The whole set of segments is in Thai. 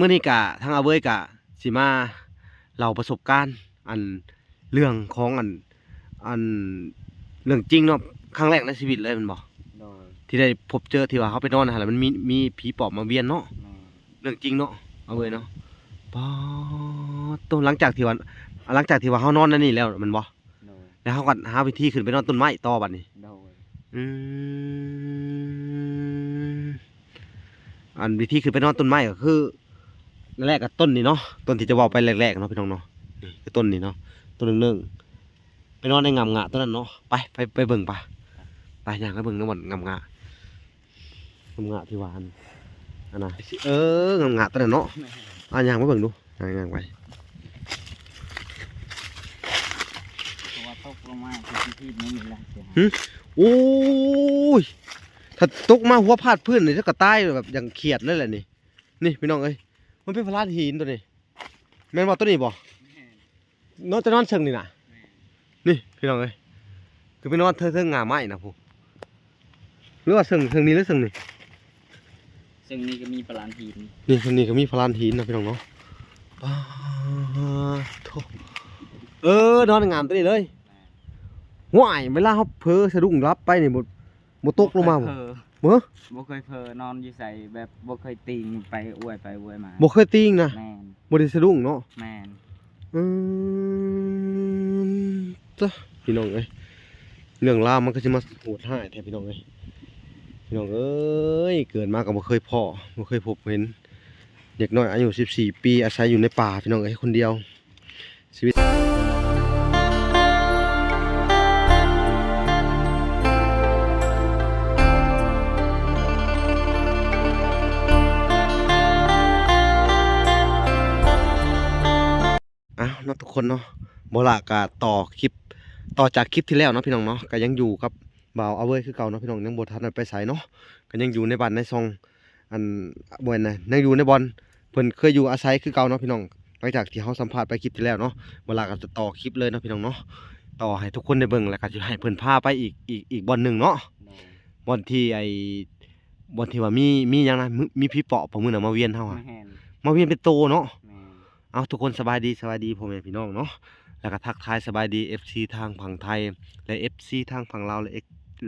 มื่อนี้กะทางอาเวยกะสิมาเล่าประสบการณ์เรื่องของเรื่องจริงเนาะครั้งแรกในชีวิตเลยมันบอกที่ได้พบเจอที่ว่าเขาไปนอนนะแล้วมันมีผีปอบมาเวียนเนาะเรื่องจริงเนาะอาเวยเนาะปอต้นหลังจากที่ว่าเขานอนนั่นนี่แล้วมันบอกแล้วเขาก็หาวิธีขึ้นไปนอนต้นไม้ต่อบัดนี้วิธีขึ้นไปนอนต้นไม้ก็คือแรกกับต้นนี่เนาะต้นที่จะบอกไปแรกๆเนาะพี่น้องเนาะนี่คือต้นนี่เนาะต้นหนึ่งไปนอนในงามงะต้นนั้นเนาะไปเบิ่งไปอย่างไปเบิ่งน้ำมันงามงะที่หวานนะงามงะต้นนั้นเนาะอย่างไปเบิ่งดูอย่างไปตกลงมาที่ไม่มีแล้วโอ้ยถ้าตกมาหัวพาดพื้นนี่จะกระต่ายแบบอย่างเขียดเลยแหละนี่พี่น้องเอ้ยมันเป็นพลาดหินตัวนี้แม่นบอกตัวนี้บ่นอนจะนอนเชิงนี่นะนี่พี่น้องเอ้ยคือไปนอนเทิงงาไม้นะผู้หรือว่าเชิงนี้หรือเชิงนี่ซึ่งนี่ก็มีพลานหินนี่เชิงนี้ก็มีพลานหินนะพี่น้องเนาะนอนงามตัวนี้เลยห่วยเวลาเขาเพ้อสะดุ้งรับไปนี่หมดตกลงมาบ่เคยเพอนอนอยู่ใส่แบบบ่เคยติงไปอวยมาบ่เคยติงนะบ่ได้สะดุ้งเนาะแม่นจ้ะพี่น้องเอ้ยเรื่องราวมันก็จะมาโหดร้ายแท้พี่น้องเอ้ยเกิดมาก็บ่เคยพบเห็นเด็กน้อยอายุ14ปีอาศัยอยู่ในป่าพี่น้องเอ้ยคนเดียวชีวิตเนาะทุกคนเนาะโบราณกะต่อจากคลิปที่แล้วเนาะพี่น้องเนาะก็ยังอยู่กับบ่าวเอาเว้ยคือเก่าเนาะพี่น้องยังบ่ทันไปไสเนาะก็ยังอยู่ในบ้านในซองบ่นะยังอยู่ในบอนเพิ่นเคยอยู่อาศัยคือเก่าเนาะพี่น้องหลังจากที่เฮาสัมภาษณ์ไปคลิปที่แล้วเนาะโบราณก็จะต่อคลิปเลยเนาะพี่น้องเนาะต่อให้ทุกคนได้เบิ่งแล้วก็สิให้เพิ่นพาไปอีกบอนนึงเนาะบอนที่ว่ามีหยังนะมีผีปอบพวกมื้อน่ะมาเวียนเฮามาเวียนเป็นโตเนาะเอาทุกคนสบายดีพ่อแม่พี่น้องเนาะแล้วก็ทักทายสบายดี FC ทางฝั่งไทยและ FC ทางฝั่งลาวแ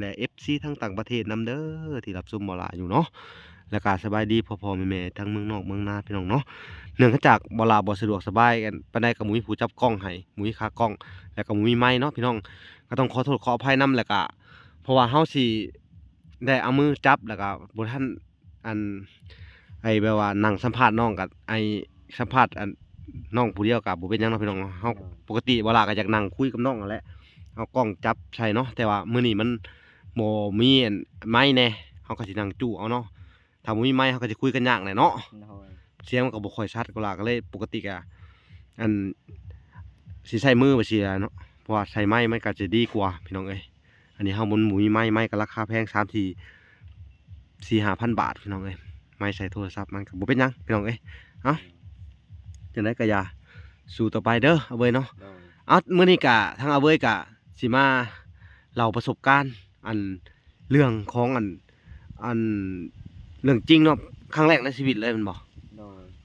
ละ FC ทางต่างประเทศนำเด้อที่รับชมบ่ล่ะอยู่เนาะแล้วก็สบายดีพ่อแม่ทั้งเมืองนอกเมืองนาพี่น้องเนาะเนื่องจากบ่ล่ะบ่สะดวกสบายกันปานใดก็บ่มีผู้จับกล้องให้บ่มีค่ากล้องแล้วก็บ่มีไมค์เนาะพี่น้องก็ต้องขอโทษขออภัยนำแล้วก็เพราะว่าเฮาสิได้เอามือจับแล้วก็บ่ทันแบบว่านั่งสัมภาษณ์น้องกับสัมภาษณ์น้องผู้เดียวกับบ่เป็นหยังเนาะพี่น้องเฮาปกติเวลาก็อยากนั่งคุยกับน้องนั่นแหละเอากล้องจับใช่เนาะแต่ว่ามื้อนี้มันบ่มีไม้แน่เฮาก็สินั่งจู้เอาเนาะถ้าบ่มีไม้เฮาก็สิคุยกันยากแหละเนาะเสียงมันก็บ่ค่อยชัดเวลาก็เลยปกติก็สิใช้มือบ่สิเนาะเพราะว่าใช้ไม้มันก็จะดีกว่าพี่น้องเอ้ยอันนี้เฮาบ่มีไม้ก็ราคาแพง3-4-5,000 บาทพี่น้องเอ้ยไม้ใช้โทรศัพท์มันก็บ่เป็นหยังพี่น้องเอ้ยเอ้าจังได๋ก็อย่าสู่ต่อไปเด้อเอาเว้ยเนาะมื้อนี้กะทางเอาเว้ยกะสิมาเล่าประสบการณ์เรื่องของเรื่องจริงเนาะครั้งแรกในชีวิตเลยมันบอก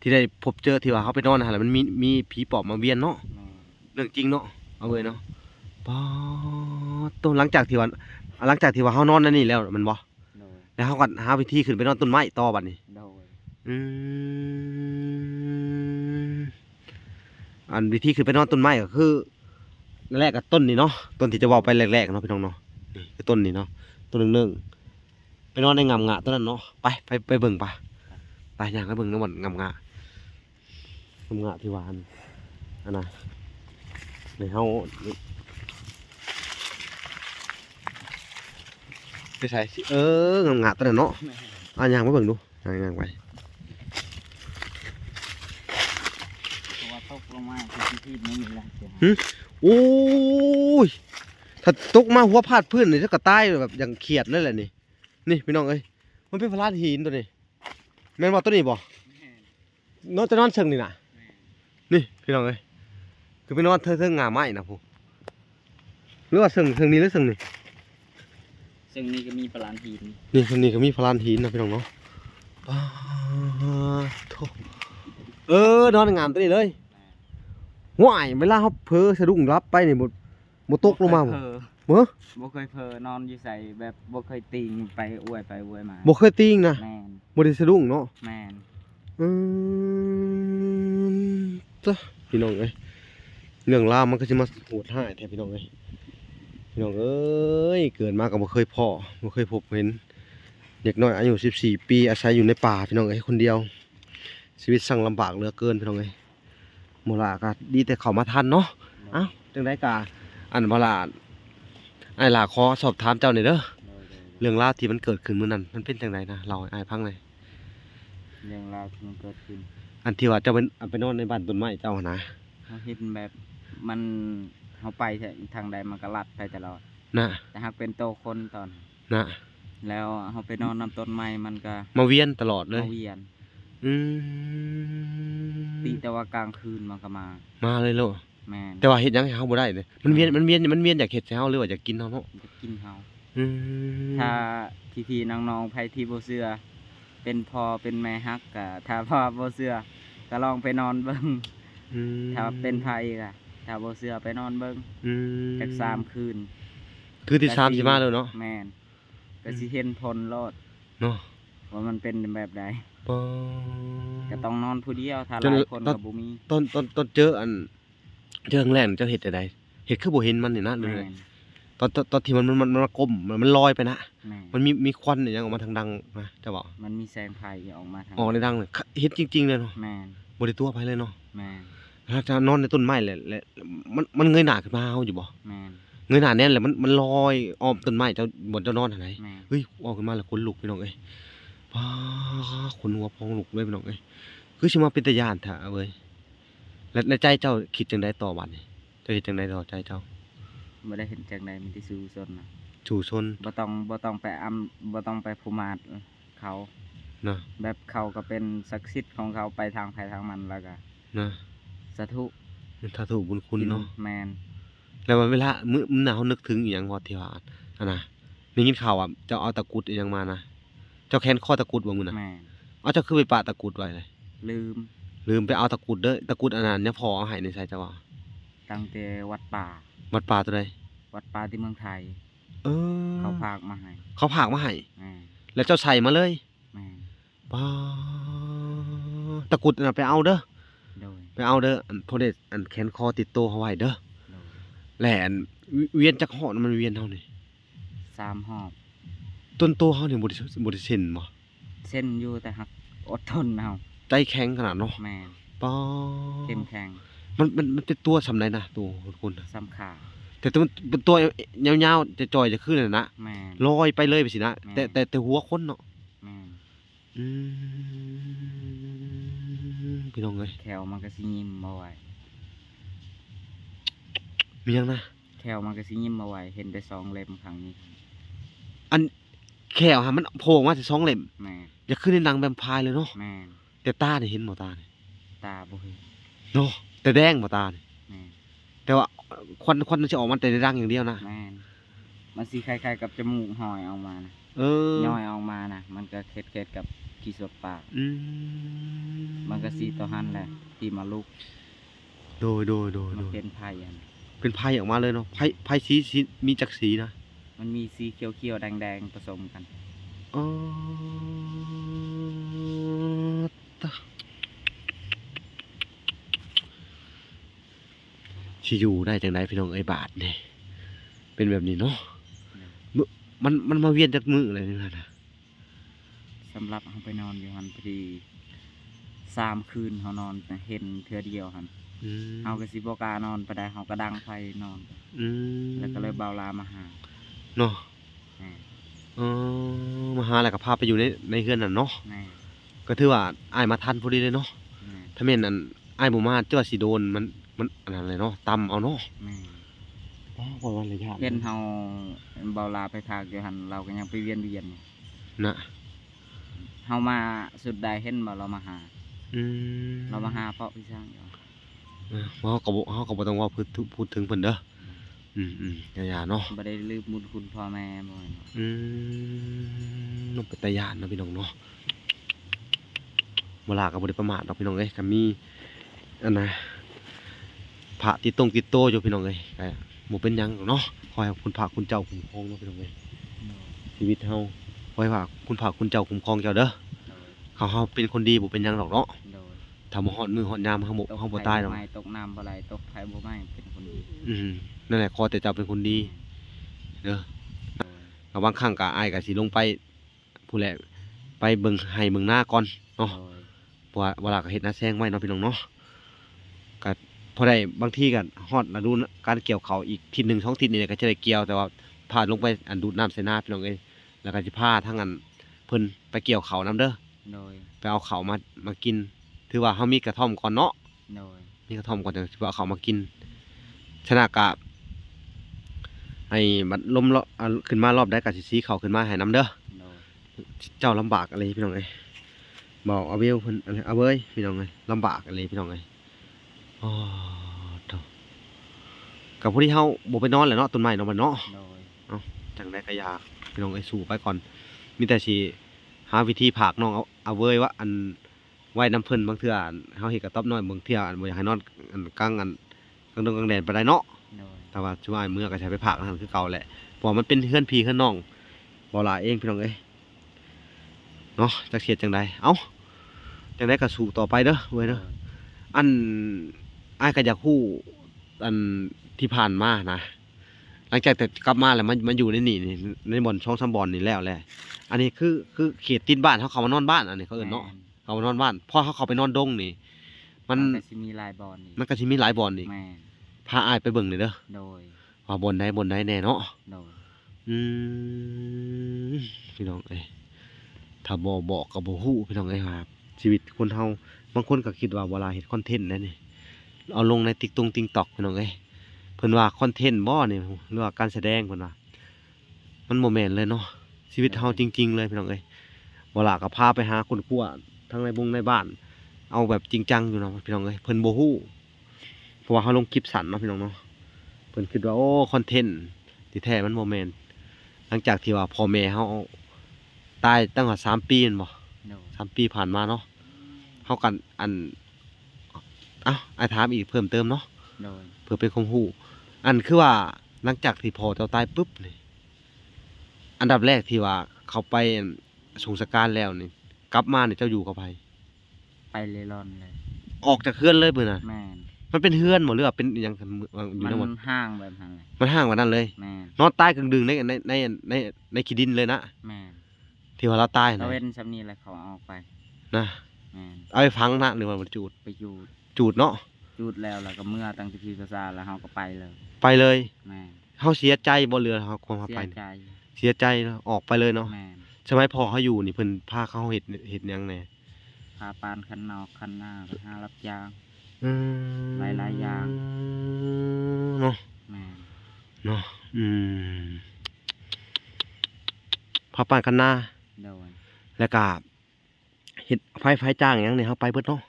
ที่ได้พบเจอที่ว่าเขาไปนอนนะแล้วมันมีผีปอบมาเวียนเนาะเรื่องจริงเนาะเอาเว้ยเนาะปอต้นหลังจากที่ว่าเขานอนนั่นนี่แล้วมันบอกแล้วเขาก็หาวิธีขึ้นไปนอนต้นไม้ต่อบัดนี้วิธีขึ้นไปนอนต้นไม้ก็คือแรกกับต้นนี่เนาะต้นที่จะบอกไปแรกๆเนาะพี่น้องเนาะนี่คือต้นนี่เนาะต้นหนึ่งไปนอนในงามงะต้นนั้นเนาะไปเบิ่งไปอย่างไปเบิ่งน้ำมันงามงะที่หวานนะในเฮาไปใส่งามงะต้นนั้นเนาะอย่างไปเบิ่งดูอย่างไปตกลงมาที่ไม่มีแล้วโอ้ยถ้าตกมาหัวพาดพื้นนี่จะกระต่ายแบบอย่างเขียดเลยแหละนี่พี่น้องเอ้ยมันเป็นพลาดหินตัวนี้แม่นบอกตัวนี้บ่นอนจะนอนเชิงนี่นะนี่พี่น้องเอ้ยคือไปนอนเทิงงาไม้นะผู้หรือว่าเชิงนี้หรือเชิงนี่ ซึ่งนี่ก็มีพลานหินนี่เชิงนี้ก็มีพลานหินนะพี่น้องเนาะ นอนงามตัวนี้เลยห่วยเวลาเฮาเผลอสะดุ้งรับไปนี่บ่ตกลงมาบ่เบ้อ บ่เคยเผลอนอนอยู่ใส่แบบบ่เคยติงไปอวยมา บ่เคยติงนะ แม่น บ่ได้สะดุ้งเนาะ แม่น อืมจ้ะพี่น้องเอ้ยเรื่องราวมันก็สิมาโหดร้ายแท้พี่น้องเอ้ยพี่น้องเอ้ยเกิดมาก็บ่เคยพ้อบ่เคยพบเห็นเด็กน้อยอายุ14ปีอาศัยอยู่ในป่าพี่น้องเอ้ยคนเดียว ชีวิตช่างลำบากเหลือเกินพี่น้องเอ้ยหมดละก็ดีแต่เขามาทันเนาะเอ้าจังได๋กะอันบ่ล่ะอ้ายล่ะขอสอบถามเจ้าหน่อยเด้อเรื่องราวที่มันเกิดขึ้นมื้อนั้นมันเป็นจังไดนะเล่าให้อ้ายฟังหน่อย เรื่องราวที่มันเกิดขึ้น อันที่ว่าเจ้าเป็นไปนอนในบ้านต้นไม้เจ้าหั่นนะ เฮาเห็นแบบมันเฮาไปทางใดมันก็ลัดไปตลอด น่ะ แต่หากเป็นโตคนตอน น่ะ แล้วเฮาไปนอนนำต้นไม้มันก็ มาเวียนตลอดเลย มาเวียน อืม ตีแต่ว่ากลางคืนมันก็มา มาเลยโลก แม่น แต่ว่าเฮ็ดหยังให้เฮาบ่ได้เลยมันเวียนอยากเฮ็ดให้เฮาหรือว่าอยากกินเฮาเนาะ จะกินเฮา อืม ถ้าพี่ๆน้องๆไผที่บ่เชื่อเป็นพ่อเป็นแม่ฮักก็ถ้าพ่อบ่เชื่อก็ลองไปนอนเบิ่ง อืม ถ้าเป็นไผก็ถ้าบ่เชื่อไปนอนเบิ่ง อืม จัก3คืน คือที่3สิมาแล้วเนาะ แม่นก็สิเห็นผลโลด เนาะ ว่ามันเป็นแบบใด ปอ ก็ต้องนอนผู้เดียวถ้าห จน ลายคนก็บ่มี ตอนเจออันเจอครั้งแรกเจ้าเฮ็ดจังไดเฮ็ดคือบ่เห็นมันนี่นะเล แม่ ย น ตอนที่มันมาก้มมันลอยไปนะ แม่น มันมีควันอหยังออกมาทางดังนะเจ้าบอก มันมีแสงไฟออกมาทาง ออกในดังเลยเฮ็ดจริงๆเลยเนาะ แม่น บ่ได้ตัวไปเลยเนาะ แม่น ถ้าจะนอนในต้นไม้แหละมันเงยหน้าขึ้นมาเฮาอยู่บ่ แม่น เงยหน้าแน่นแหละมันลอยอ้อมต้นไม้เจ้าบนเจ้านอนหั่นไหน แม่น เฮ้ยออกขึ้นมาแล้วขนลุกพี่น้องเอ้ยว้าขนหัวพองลุกเลยพี่น้องเอ้ยคือสิมาเป็นตาย้านแท้เว้ยแล้วในใจเจ้าคิดจังได๋ต่อบัดนี้เจ้าเฮ็ดจังได๋ต่อใจเจ้า บ่ได้เห็นจังใดมีแต่สู้ซนนะ จู่ชน บ่ต้องไปบ่ต้องไปผู้มาดเขา นะ แบบเขาก็เป็นศักดิ์สิทธิ์ของเขาไปทางไผทางมันแล้วก็ นะ สาธุ ถ้าถูกบุญคุณเนาะ แม่น แล้วเวลามื้อหนาวนึกถึงอีหยังบ่ที่ว่าอันน่ะได้ยินข่าวว่าเจ้าเอาตะกรุดอีหยังมานะเจ้าแค้นข้อตะกรุดบ่มื้อน่ะ แม่น เอาเจ้าคือไปปะตะกรุดไว้เลย ลืมไปเอาตะกรุดเด้อตะกรุดอันนั้นเนี่ยพอเอาให้ในใส่เจ้าว่า ตั้งแต่วัดป่า วัดป่าตัวใด วัดป่าที่เมืองไทย เออ เขาพากมาให้ เขาผากมาให้ แม่น แล้วเจ้าใส่มาเลย แม่น ป้าตะกรุดน่ะไปเอาเด้อ โดย ไปเอาเด้ออันพอได้อันแขนคอติดโตวเขาไว้เด้อ โดย แหละอันเวียนจักหอดมันเวียนเฮานี่ 3 หอบ ต้นโตเฮานี่บ่ได้เส้นบ่ เส้นอยู่แต่หักอดทนเอา ใจแข็งขนาดเนาะ แม่น ป้า เข้มแข็ง มันเป็นตัวสำใดนะตัวคุณน่ะ ซ้ำขา แต่ตัวมันเป็นตัวยาวๆจะจอยจะขึ้นน่ะนะ แม่น ลอยไปเลยไปสินะ แม่ แต่หัวคนเนาะ แม่น อืมพี่น้องเอ้ย แขวมันก็สิยิ้มมาไว้ มีหยังนะ แขวมันก็สิยิ้มมาไว้เห็นแต่2 เล่มครั้งนี้ อันแขวหามันโผล่มาแต่2เล่ม แม่น อย่าขึ้นในหนังแวมไพร์เลยเนาะ แม่น แต่ตานี่เห็นบ่ตานี่ ตาบ่เห็น เนาะแต่แดงบ่ตานี่ แม่น แต่ว่าควันมันสิออกมาแต่ในดังอย่างเดียวนะ แม่นมันสิคล้ายๆกับจมูกหอยออกมานะ เออย่ อยออกมานะมันก็เค็ดๆกับขี้สดปาก อืม มันก็สิตัวหันแหละที่มาลุก โดย มันเป็นไผ่อัน เป็นไพ่ออกมาเลยเนาะไพ่สีมีจักสีนะ มันมีสีเขียวๆแดงๆผสมกัน อ๋อตะสิอยู่ได้จังไดพี่น้องเอ้ยบาทนี่เป็นแบบนี้เนาะมันมาเวียนจากมืออะไรนี่นะ สำหรับเฮาไปนอนอยู่หันพอดี3 คืนเฮานอนแต่เห็นเทื่อเดียวหัน อืม เฮาก็สิบ่กล้านอนไปได้เฮาก็ดังไฟนอน อืม แล้วก็เลยเบาลามาหา เนาะ แม่ อ๋อมาหาแล้วก็พาไปอยู่ในเฮือนนั่นเนาะ แม่ ก็ถือว่าอ้ายมาทันพอดีเลยเนาะ แม่ ถ้าแม่นอันอ้ายบ่มาเจ้าสิโดนมันอันนั้นเลยเนาะตำเอาเนาะ แม่ อ๋อบ่วันระยะ เห็นเฮาเบาลาไปพากอยู่หันเราก็ยังไปเวียนอยู่ นะ เฮามาสุดใดเห็นบ่เรามาหา อืม เรามาหาเพราะพี่ช่างอยู่ เฮาก็บ่ต้องเว่าพูดถึงเพิ่นเด้ออย่าเนาะ บ่ได้ลืมบุญคุณพ่อแม่บ่แม่นบ่ น้องเป็นตาย่านเนาะพี่น้องเนาะ บ่ลาก็บ่ได้ประมาทดอกพี่น้องเอ้ยก็มีอันน่ะพระติดโตอยู่พี่น้องเอ้ยก็บ่เป็นหยังหรอกเนาะขอให้คุณพระคุณเจ้าคุ้มครองเนาะพี่น้องเอ้ยชีวิตเฮาขอให้ว่าคุณพระคุณเจ้าคุ้มครองเจ้าเด้อเฮาเป็นคนดีบ่เป็นหยังหรอกเนาะถ้าบ่ฮอดมือฮอดยามเฮาบ่ตายดอก ตกน้ำบ่ไหลตกไผบ่ไหม้เป็นคนดี นั่นแหละขอแต่เจ้าเป็นคนดีเด้อก็บางครั้งก็อ้ายก็สิลงไปผู้แหละไปเบิ่งให้เบิ่งหน้าก่อนเนาะเพราะว่าเวลาก็เฮ็ดนาแซงไว้เนาะพี่น้องเนาะก็พอได้บางทีก็ฮอดฤดูการเกี่ยวข้าวอีกทิศหนึ่ง2ทิศนี่ก็จะได้เกี่ยวแต่ว่าพาลงไปอันดูดน้ำใส่นาพี่น้องเอ้ยแล้วก็สิพาทั้งอันเพิ่นไปเกี่ยวข้าวนํเด้อไปเอาข้าวมากินถือว่าเฮามีกระท่อมก่อนเนาะมีกระท่อมก่อนจังสิเอาข้าวมากินชนะกะให้บัดลมขึ้นมารอบได้ก็สิสีข้าวขึ้นมาให้นํเด้อเจ้าลำบากอะไรพี่น้องเอ้ยบอกเอาเวลเพิ่นอะไรเอาเว้ยพี่น้องเอ้ยลำบากอะไรพี่น้องเอ้ยอ๋อโธ่กับผู้ที่เฮาบ่ไปนอนแหละเนาะต้นไม้เนาะบัดเนาะจังได๋ก็อยากพี่น้องเอ้ยสู้ไปก่อนมีแต่สิหาวิธีผากน้องเอาเว้ยว่าอันไว้น้ำเพิ่นบางเทื่อเฮาเฮ็ดกระต๊อบน้อยบางเทื่อบ่อยากให้นอนอันกลางดงกลางแดดปานใดเนาะแต่ว่าช่วงมื้อก็ใช้ไปผากนั่นคือเก่าแหละเพราะมันเป็นเฮือนพี่เฮือนน้องบ่ล่ะเองพี่น้องเอ้ยเนาะจักเฮ็ดจังไดเอ้าจังไดก็สู้ต่อไปเด้อเว้ยเด้ออันอ้ายก็อยากฮู้อันที่ผ่านมานะหลังจากแต่กลับมาแล้วมันอยู่ในนี่ในบ่อน2-3บ่อนนี่แล้วแหละอันนี้คือเขตติดบ้านเฮาเข้ามานอนบ้านอันนี้เขาเอิ้นเนาะเขามานอนบ้านพอเขาเข้าไปนอนดงนี่มันก็สิมีหลายบ่อนอีกพาอ้ายไปเบิ่งหน่อยเด้อว่าบ่อนใดแน่เนาะพี่น้องเอ้ยถ้าบ่บอกก็บ่ฮู้พี่น้องเอ้ยว่าชีวิตคนเฮาบางคนก็คิดว่าเวลาเฮ็ดคอนเทนต์นั่นนี่เอาลงใน TikTok พี่น้องเอ้ยเพิ่นว่าคอนเทนต์บ่นี่หรือว่าการแสดงเพิ่นว่ามันบ่แม่นเลยเนาะชีวิตเฮาจริงๆเลยพี่น้องเอ้ยเวลาก็พาไปหาคนคั่วทั้งในบ้านเอาแบบจริงจังอยู่เนาะพี่น้องเอ้ยเพิ่นบ่ฮู้เพราะว่าเฮาลงคลิปสั้นเนาะพี่น้องเนาะเพิ่นคิดว่าโอ้คอนเทนต์ที่แท้มันบ่แม่นหลังจากที่ว่าพ่อแม่เฮาตายตั้งแต่3ปีแม่นบ่3ปีผ่านมาเนาะเฮากันอันอ้ายถามอีกเพิ่มเติมเนาะเพื่อเป็นความรู้อันคือว่าหลังจากที่พ่อเจ้าตายปึ๊บนี่อันดับแรกที่ว่าเขาไปสงสการแล้วนี่กลับมานี่เจ้าอยู่กับไผไปเร่ร่อนเลยออกจากเฮือนเลยมื้อนั้นแม่นมันเป็นเฮือนบ่หรือว่าเป็นอิหยังอยู่ในหมดมันห้างแบบนั้นเลยมันห้างว่านั้นเลยแม่นนอนตายกึ่งดึงในขี้ดินเลยนะแม่นที่ว่าเราตายตะนะเว้นซำนี้แหละเขาเอาออกไปนะแม่นเอาไปฝังนะหรือว่าบ่จูดไปจูดเนาะจูดแล้วก็เมื่อตั้งแต่พี่ภาษาแล้วเฮาก็ไปเลยไปเลยแม่นเฮาเสียใจบ่เรือเฮาความไปเสียใจเนาะออกไปเลยเนาะแม่นสมัยพ่อเขาอยู่นี่เพิ่นพาเขาเฮ็ดหยังแหน่พาปานคันนอกคันหน้าไปหารับจ้างหลายอย่างเนาะแม่นเนาะพาปานคันนาแล้วก็เฮ็ดไฟจ้างหยังนี่เฮาไปเบิดเนาะ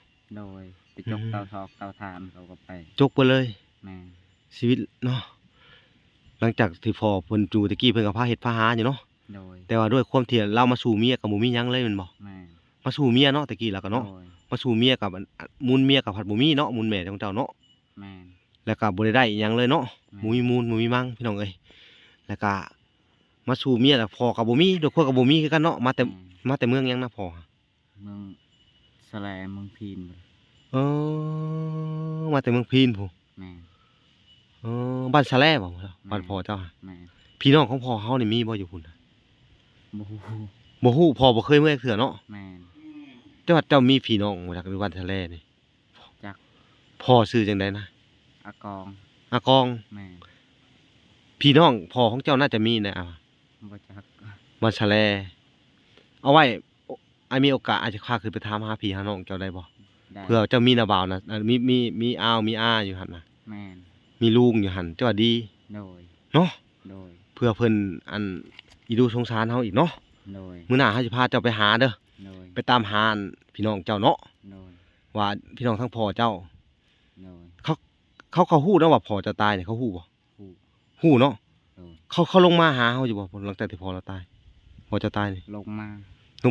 ไปจกเตาทอกเตาถ่านเขาก็ไปจกไปเลยแม่นชีวิตเนาะหลังจากที่พ่อเพิ่นอยู่ตะกี้เพิ่นก็พาเฮ็ดพาหาอยู่เนาะแต่ว่าด้วยความที่เรามาสู่เมียก็บ่มีหยังเลยแม่นบ่มาสู่เมียเนาะตะกี้แล้วก็เนาะมาสู่เมียกับมูลเมียกับผัดบ่มีเนาะมูลแม่ของเจ้าเนาะแม่นแล้วก็บ่ได้อิหยังเลยเนาะบ่มีมูลบ่มีมั่งพี่น้องเอ้ยแล้วก็มาสู่เมียแล้วพ่อก็บ่มีด้วยคนก็บ่มีคือกันเนาะมาแต่เมืองหยังนะพ่อเมืองสะแลเมืองพีนเออมาแต่เมืองพีนพุแม่นบ้านสะแลบ่บ้านพ่อเจ้าแม่นพี่น้องของพ่อเฮานี่มีบ่อยู่พุ่นบ่ฮู้พ่อบ่เคยเมื่อเทื่อเนาะแม่นแต่ว่าเจ้ามีพี่น้องมาจากบ้านสะแลนี่จักพ่อชื่อจังไดนะอากองแม่นพี่น้องพ่อของเจ้าน่าจะมีนะบ่จักบ้านสะแลเอาไว้อ้ายมีโอกาสอาจจะพาขึ้นไปถามหาพี่หาน้องเจ้าได้บ่เผื่อเจ้ามีน้าบ่าวนะมีอ้าวมีอาอยู่หั่นน่ะแม่นมีลุงอยู่หั่นเจ้าว่าดีเนาะเพื่อเพิ่นอันอีดูสงสารเฮาอีกเนาะมื้อหน้าเฮาสิพาเจ้าไปหาเด้อไปตามหาพี่น้องเจ้าเนาะว่าพี่น้องทั้งพ่อเจ้าเขาฮู้เนาะว่าพ่อเจ้าตายเนี่ยเขาฮู้บ่ฮู้เนาะเขาลงมาหาเฮาอยู่บ่หลังจากที่พ่อเราตายพ่อเจ้าตายนี่ล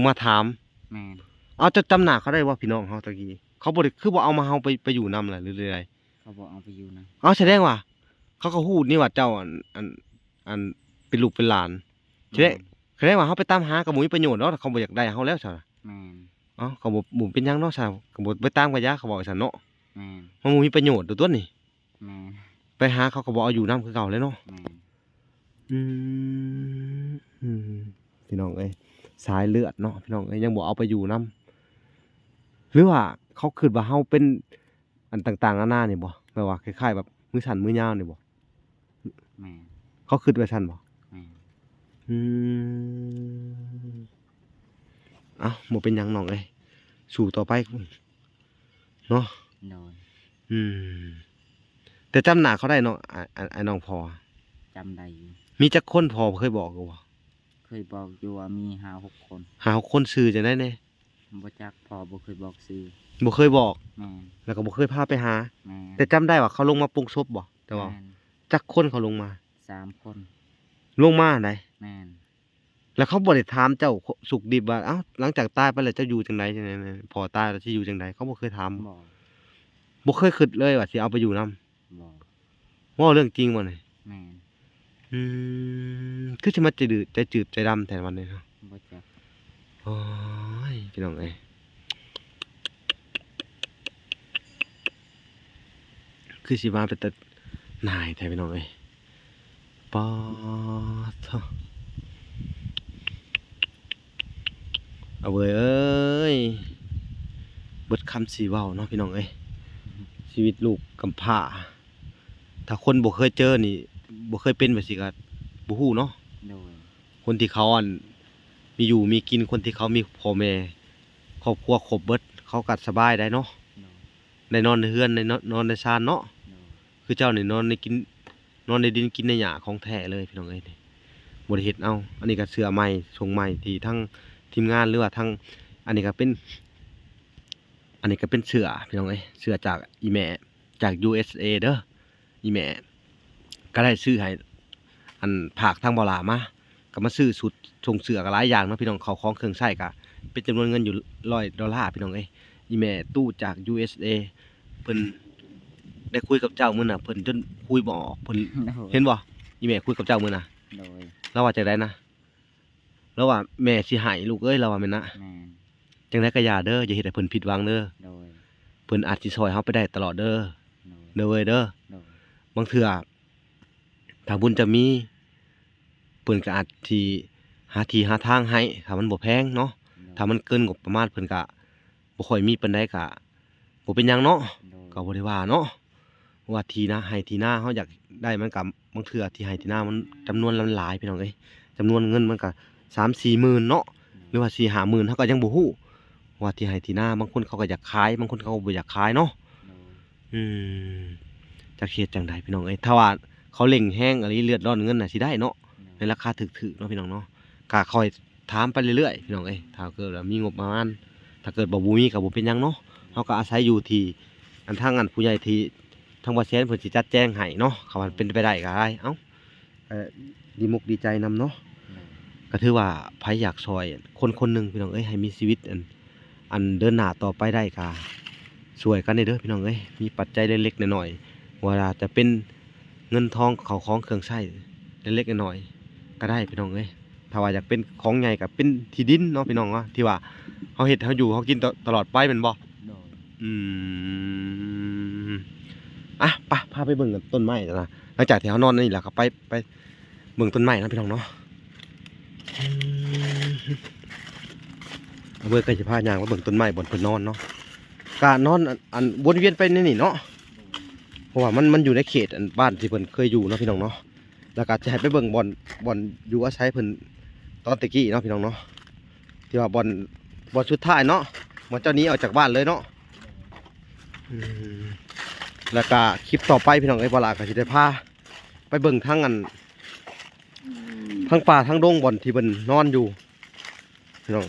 งมาถามแม่น เอาจะจำหน้าเขาได้ว่าพี่น้องเฮาตะกี้เขาบ่ได้คือบ่เอามาเฮาไปอยู่นำล่ะหรือได เขาบอกเอาไปอยู่นะ เอาแสดงว่าเขาก็ฮู้นี่ว่าเจ้าอันเป็นลูกเป็นหลานแสดงว่าเฮาไปตามหาก็บ่มีประโยชน์เนาะถ้าเขาบ่อยากได้เฮาแล้วซะ แม่น เอ้าเขาบ่เป็นหยังเนาะซะก็บ่ไปตามกะยาเขาบอกซั่นเนาะ แม่น มันบ่มีประโยชน์ตัวนี่ แม่น ไปหาเขาก็บ่เอาอยู่นำคือเก่าเลยเนาะ แม่น อืมอืมพี่น้องเอ้ยสายเลือดเนาะพี่น้องเอ้ยยังบ่เอาไปอยู่นำหรือว่าเขาคิดว่าเฮาเป็นอันต่างๆนานานี่บ่แบบว่าคล้ายๆแบบมือสั่นมือยาวนี่บ่ แม่น เขาคิดว่าซั่นบ่ แม่น อืมเอ้าบ่เป็นหยังน้องเอ้ยสู้ต่อไปเนาะ โดย อืมแต่จำหน้าเขาได้เนาะไอ้น้องพอ จำได้อยู่ มีจักคนพอเคยบอกอยู่บ่ เคยบอกอยู่ว่ามี5-6 คน หาคนชื่อจังได๋แน่ บ่จักพอบ่เคยบอกชื่อ บ่เคยบอก แม่น แล้วก็บ่เคยพาไปหา แม่น แต่จำได้ว่าเขาลงมาปรุงศพบ่แต่ว่า แม่น จักคนเขาลงมา 3 คน ลงมาได แม่น แล้วเขาบ่ได้ถามเจ้าสุขดิบว่าเอ้าหลังจากตายไปแล้วเจ้าอยู่จังไดจังได๋พอตายแล้วสิอยู่จังไดเขาบ่เคยถาม บอก บ่เคยคิดเลยว่าสิเอาไปอยู่นำ บอก เว้าเรื่องจริงบ่นี่ แม่น คือสิมาใจดื้อใจจืดใจดำแทนวันนี้เนาะ บ่จัก โอ้ยพี่น้องเอ้ยคือสิมาเป็นแต่นายแท้พี่น้องเอ้ยปอดเถอะเอาเว้ยเอ้ยเบิดคำสิเว้าเนาะพี่น้องเอ้ยชีวิตลูกกำพร้าถ้าคนบ่เคยเจอนี่บ่เคยเป็นแบบสิก็บ่ฮู้เนาะ โดย คนที่เขามีอยู่มีกินคนที่เขามีพ่อแม่ครอบครัวครบเบิดเขาก็สบายได้เนาะ โดย ได้นอนในเฮือนได้นอนในศาลเนาะ โดย คือเจ้านี่นอนในดินกินในหญ้าของแท้เลยพี่น้องเอ้ยนี่บ่ได้เฮ็ดเอาอันนี้ก็เสื้อใหม่ทรงใหม่ที่ทั้งทีมงานหรือว่าทั้งอันนี้ก็เป็นเสื้อพี่น้องเอ้ยเสื้อจากอีแม่จาก USA เด้ออีแม่ก็ได้ซื้อให้อันภาคทางบ่หลามาก็มาซื้อสุดส่งเสื้อก็หลายอย่างเนาะพี่น้องเข้าของเครื่องใช้ก็เป็นจำนวนเงินอยู่$100พี่น้องเอ้ยอีแม่ตู้จาก USA เพิ่นได้คุยกับเจ้ามื้อน่ะเพิ่นจนคุยบ่ออกเพิ่น โดย เห็นบ่อีแม่คุยกับเจ้ามื้อน่ะ โดย เราว่าจังได๋นะเราว่าแม่สิให้ลูกเอ้ยเราว่าแม่นนะ แม่น จังได๋ก็อย่าเด้ออย่าเฮ็ดให้เพิ่นผิดหวังเด้อ โดย เพิ่นอาจสิช่วยเฮาไปได้ตลอดเด้อ โดย เด้อเว้ยเด้อ โดย บางเทื่อถ้าบุญจะมีเพิ่นก็อาจสิหาที่หาทางให้ถ้ามันบ่แพงเนาะถ้ามันเกินงบประมาณเพิ่นก็บ่ค่อยมีปานใดก็บ่เป็นหยังเนาะ โดย ก็บ่ได้ว่าเนาะว่าที่นาให้ที่นาเฮาอยากได้มันก็บางเทื่อที่ให้ที่นามันจำนวนมันหลายพี่น้องเอ้ยจำนวนเงินมันก็3-4 หมื่นเนาะหรือว่า4-5 หมื่นเฮาก็ยังบ่ฮู้ว่าที่ให้ที่นาบางคนเขาก็อยากขายบางคนเขาก็บ่อยากขายเนาะ โดย อืมจักเฮ็ดจังใดพี่น้องเอ้ยถ้าว่าเขาเร่งแฮงอะไรเลือดร้อนเงินน่ะสิได้เนาะในราคาถูกๆเนาะพี่น้องเนาะก็คอยถามไปเรื่อยๆพี่น้องเอ้ยถ้าเกิดว่ามีงบประมาณถ้าเกิดบ่มีก็บ่เป็นหยังเนาะเฮาก็อาศัยอยู่ที่อันทางอันผู้ใหญ่ที่ทางบ่แซนเพิ่นสิจัดแจงให้เนาะเขาว่าเป็นไปได้ก็ได้เอ้าดีมุกดีใจนำเนาะ โดย ก็ถือว่าไผอยากช่วยคนคนหนึงพี่น้องเอ้ยให้มีชีวิตอันเดินหน้าต่อไปได้ก็ช่วยกันเด้อพี่น้องเอ้ยมีปัจจัยเล็กๆน้อยๆว่าจะเป็นเงินทองเข้าของเครื่องใช้เล็กๆน้อยๆก็ได้พี่น้องเอ้ยถ้าว่าอยากเป็นของใหญ่ก็เป็นที่ดินเนาะพี่น้องเนาะที่ว่าเฮาเฮ็ดเฮาอยู่เฮากินตลอดไปแม่นบ่ โดย อืมไปพาไปเบิ่งกันต้นไม้จ้ะนะหลังจากที่เฮานอนนี่แหละก็ไปเบิ่งต้นไม้นะพี่น้องเนาะเบิ่งก็สิพาย่างมาเบิ่งต้นไม้บนเพิ่นนอนเนาะก็นอนอันวนเวียนไปนี่เนาะเพราะว่ามันอยู่ในเขตอันบ้านที่เพิ่นเคยอยู่เนาะพี่น้องเนาะแล้วก็จะให้ไปเบิ่งบ่อนอยู่อาศัยเพิ่นตอนตะกี้เนาะพี่น้องเนาะที่ว่าบ่อนสุดท้ายเนาะบ่อนเจ้านี้ออกจากบ้านเลยเนาะแล้วก็คลิปต่อไปพี่น้องเอ้ยบ่ล่ะก็สิได้พาไปเบิ่งทั้งป่าทั้งดงบ่อนที่เพิ่นนอนอยู่พี่น้อง